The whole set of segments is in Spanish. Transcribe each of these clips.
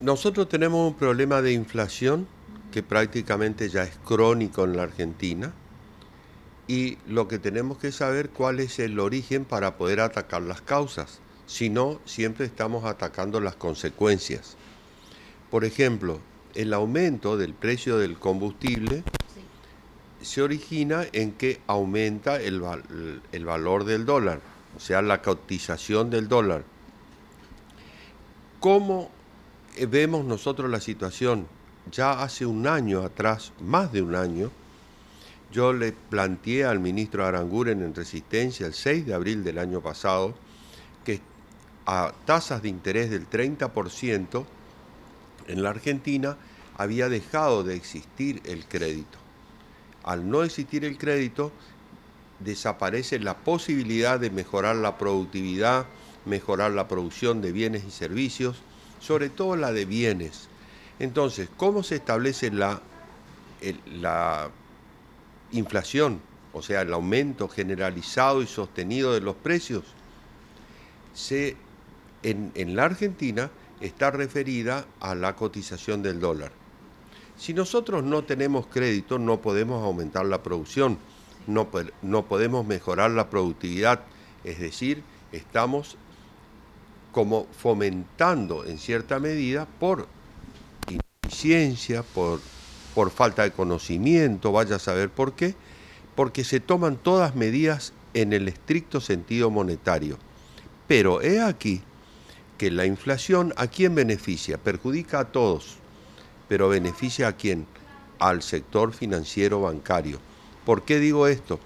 Nosotros tenemos un problema de inflación que prácticamente ya es crónico en la Argentina y lo que tenemos que saber cuál es el origen para poder atacar las causas. Si no, siempre estamos atacando las consecuencias. Por ejemplo, el aumento del precio del combustible Sí. se origina en que aumenta el valor del dólar, o sea, la cotización del dólar. ¿Cómo vemos nosotros la situación? Ya hace un año atrás, más de un año, yo le planteé al ministro Aranguren en Resistencia el 6 de abril del año pasado que a tasas de interés del 30% en la Argentina había dejado de existir el crédito. Al no existir el crédito, desaparece la posibilidad de mejorar la productividad, mejorar la producción de bienes y servicios, sobre todo la de bienes. Entonces, ¿cómo se establece la inflación? O sea, el aumento generalizado y sostenido de los precios. En la Argentina está referida a la cotización del dólar. Si nosotros no tenemos crédito, no podemos aumentar la producción, Sí. no podemos mejorar la productividad, es decir, estamos como fomentando en cierta medida por ineficiencia, por falta de conocimiento, vaya a saber por qué, porque se toman todas medidas en el estricto sentido monetario. Pero he aquí que la inflación ¿a quién beneficia? Perjudica a todos, pero beneficia a quién? Al sector financiero bancario. ¿Por qué digo esto?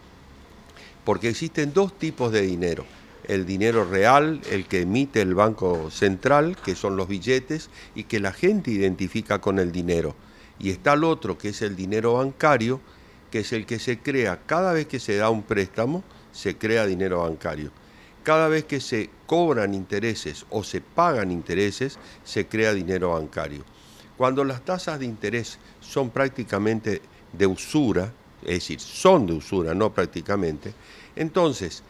Porque existen dos tipos de dinero. El dinero real, el que emite el Banco Central, que son los billetes, y que la gente identifica con el dinero. Y está el otro, que es el dinero bancario, que es el que se crea cada vez que se da un préstamo, se crea dinero bancario. Cada vez que se cobran intereses o se pagan intereses, se crea dinero bancario. Cuando las tasas de interés son prácticamente de usura, es decir, son de usura, no prácticamente, entonces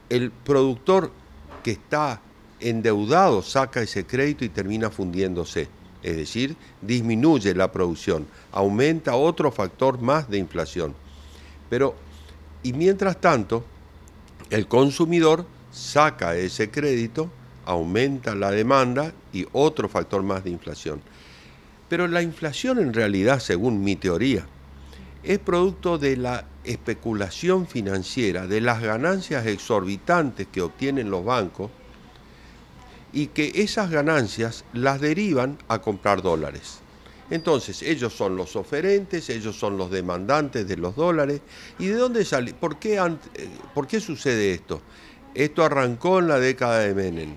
el productor que está endeudado saca ese crédito y termina fundiéndose, es decir, disminuye la producción, aumenta otro factor más de inflación. Pero, y mientras tanto, el consumidor saca ese crédito, aumenta la demanda y otro factor más de inflación. Pero la inflación en realidad, según mi teoría, Sí. es producto de la especulación financiera, de las ganancias exorbitantes que obtienen los bancos y que esas ganancias las derivan a comprar dólares. Entonces, ellos son los oferentes, ellos son los demandantes de los dólares. ¿Y de dónde sale? ¿Por qué sucede esto? Esto arrancó en la década de Menem.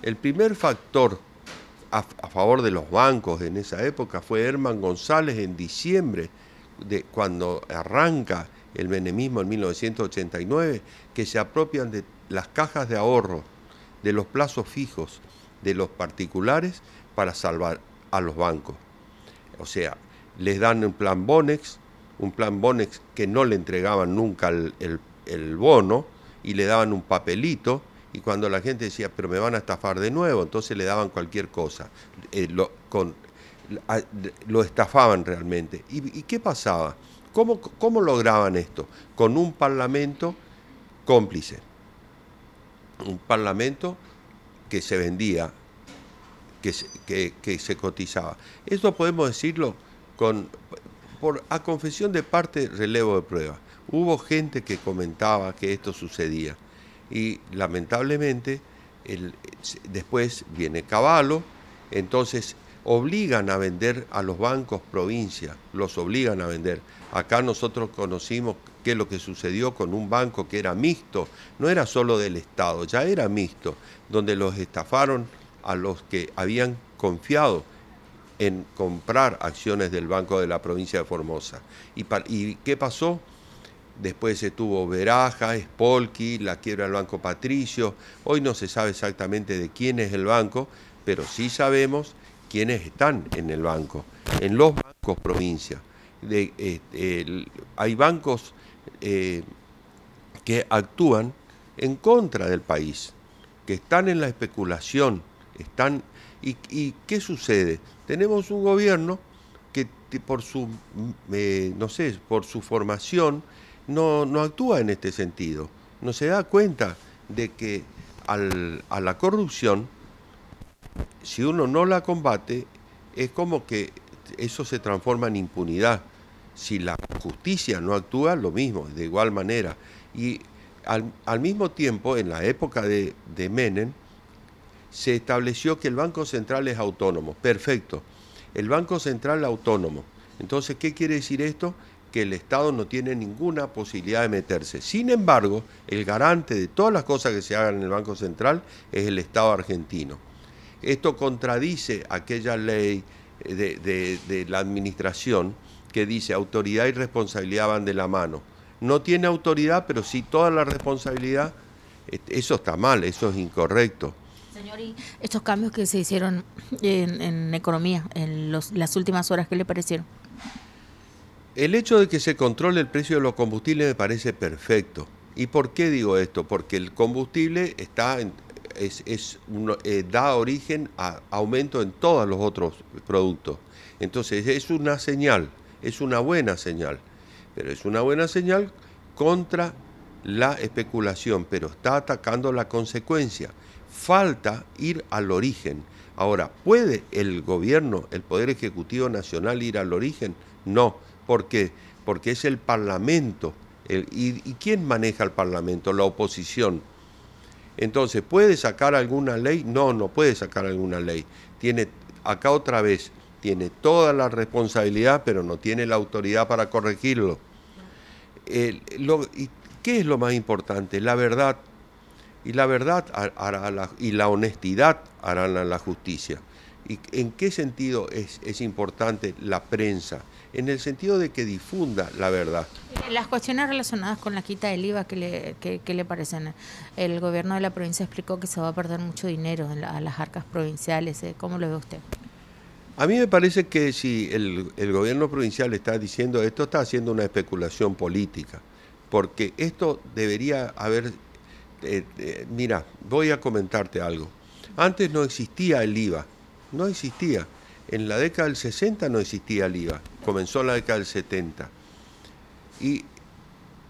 El primer factor a favor de los bancos en esa época fue Herman González en diciembre, cuando arranca el menemismo en 1989, que se apropian de las cajas de ahorro, de los plazos fijos de los particulares para salvar a los bancos. O sea, les dan un plan Bonex que no le entregaban nunca el bono y le daban un papelito y cuando la gente decía, pero me van a estafar de nuevo, entonces le daban cualquier cosa, a, lo estafaban realmente. ¿Y qué pasaba? ¿Cómo lograban esto? Con un parlamento cómplice, un parlamento que se vendía, que se cotizaba. Esto podemos decirlo con, a confesión de parte, relevo de prueba. Hubo gente que comentaba que esto sucedía y lamentablemente el, después viene Cavallo, entonces obligan a vender a los bancos provincia, los obligan a vender. Acá nosotros conocimos qué es lo que sucedió con un banco que era mixto, no era solo del Estado, ya era mixto, donde los estafaron a los que habían confiado en comprar acciones del Banco de la provincia de Formosa. ¿Y qué pasó? Después se tuvo Veraja, Spolky, la quiebra del Banco Patricio. Hoy no se sabe exactamente de quién es el banco, pero sí sabemos quiénes están en el banco, en los bancos provincia. Hay bancos eh, que actúan en contra del país, que están en la especulación, están ¿Y qué sucede? Tenemos un gobierno que por su, no sé, por su formación no actúa en este sentido. No se da cuenta de que a la corrupción, si uno no la combate, es como que eso se transforma en impunidad. Si la justicia no actúa, lo mismo, de igual manera. Y al mismo tiempo, en la época de Menem, se estableció que el Banco Central es autónomo. Perfecto. El Banco Central autónomo. Entonces, ¿qué quiere decir esto? Que el Estado no tiene ninguna posibilidad de meterse. Sin embargo, el garante de todas las cosas que se hagan en el Banco Central es el Estado argentino. Esto contradice aquella ley de la administración que dice autoridad y responsabilidad van de la mano. No tiene autoridad, pero sí toda la responsabilidad. Eso está mal, eso es incorrecto. Señor, y estos cambios que se hicieron en economía, en las últimas horas, ¿qué le parecieron? El hecho de que se controle el precio de los combustibles me parece perfecto. ¿Y por qué digo esto? Porque el combustible da origen a aumento en todos los otros productos. Entonces es una señal, es una buena señal, pero es una buena señal contra la especulación, pero está atacando la consecuencia. Falta ir al origen. Ahora, ¿puede el gobierno, el Poder Ejecutivo Nacional ir al origen? No. ¿Por qué? Porque es el Parlamento. ¿Y quién maneja el Parlamento? La oposición. Entonces, ¿puede sacar alguna ley? No, no puede sacar alguna ley. Acá otra vez, tiene toda la responsabilidad, pero no tiene la autoridad para corregirlo. ¿Y qué es lo más importante? La verdad. Y la verdad y la honestidad harán la justicia. ¿Y en qué sentido es importante la prensa? En el sentido de que difunda la verdad. Las cuestiones relacionadas con la quita del IVA, ¿qué le parecen? El gobierno de la provincia explicó que se va a perder mucho dinero a las arcas provinciales. ¿Cómo lo ve usted? A mí me parece que si el gobierno provincial está diciendo esto, está haciendo una especulación política. Porque esto debería haber... mira, voy a comentarte algo. Antes no existía el IVA. No existía. En la década del 60 no existía el IVA, comenzó en la década del 70. Y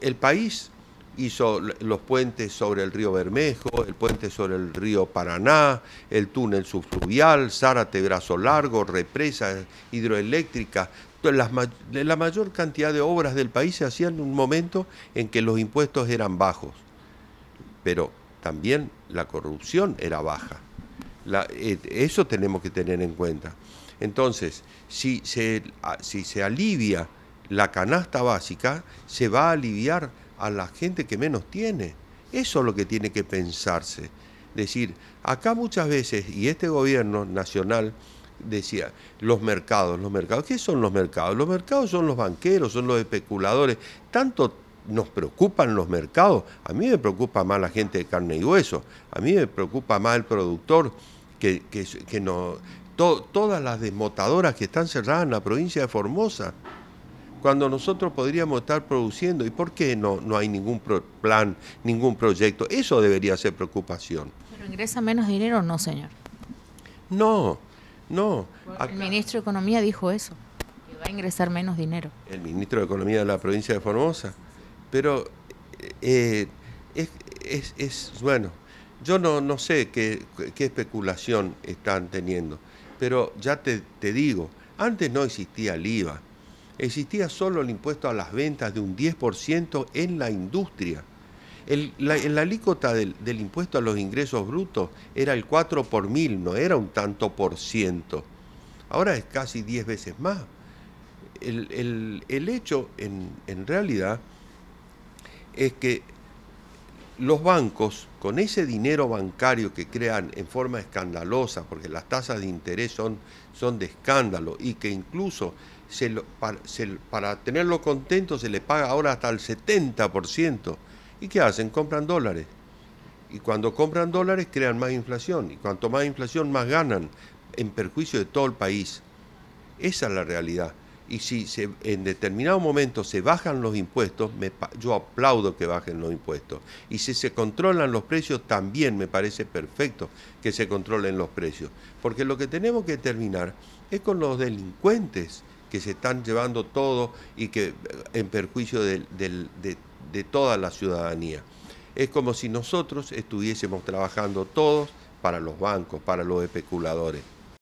el país hizo los puentes sobre el río Bermejo, el puente sobre el río Paraná, el túnel subfluvial, Zárate, Brazo Largo, represas hidroeléctricas. La mayor cantidad de obras del país se hacían en un momento en que los impuestos eran bajos, pero también la corrupción era baja. Eso tenemos que tener en cuenta. Entonces, si se alivia la canasta básica, se va a aliviar a la gente que menos tiene. Eso es lo que tiene que pensarse. Es decir, acá muchas veces, y este gobierno nacional decía, los mercados, ¿qué son los mercados? Los mercados son los banqueros, son los especuladores. Tanto nos preocupan los mercados. A mí me preocupa más la gente de carne y hueso. A mí me preocupa más el productor que no... Todas las desmotadoras que están cerradas en la provincia de Formosa, cuando nosotros podríamos estar produciendo. ¿Y por qué no hay ningún plan, ningún proyecto? Eso debería ser preocupación. ¿Pero ingresa menos dinero o no, señor? No. El ministro de Economía dijo eso, que va a ingresar menos dinero. El ministro de Economía de la provincia de Formosa. Pero bueno, yo no sé qué especulación están teniendo. Pero ya te digo, antes no existía el IVA, existía solo el impuesto a las ventas de un 10% en la industria. La alícuota del impuesto a los ingresos brutos era el 4 por mil, no era un tanto por ciento. Ahora es casi 10 veces más. El hecho, en realidad, es que los bancos, con ese dinero bancario que crean en forma escandalosa, porque las tasas de interés son de escándalo, y que incluso para tenerlo contento se le paga ahora hasta el 70%. ¿Y qué hacen? Compran dólares. Y cuando compran dólares crean más inflación. Y cuanto más inflación, más ganan, en perjuicio de todo el país. Esa es la realidad. Y si en determinado momento se bajan los impuestos, yo aplaudo que bajen los impuestos. Y si se controlan los precios, también me parece perfecto que se controlen los precios. Porque lo que tenemos que terminar es con los delincuentes que se están llevando todo y que en perjuicio de toda la ciudadanía. Es como si nosotros estuviésemos trabajando todos para los bancos, para los especuladores.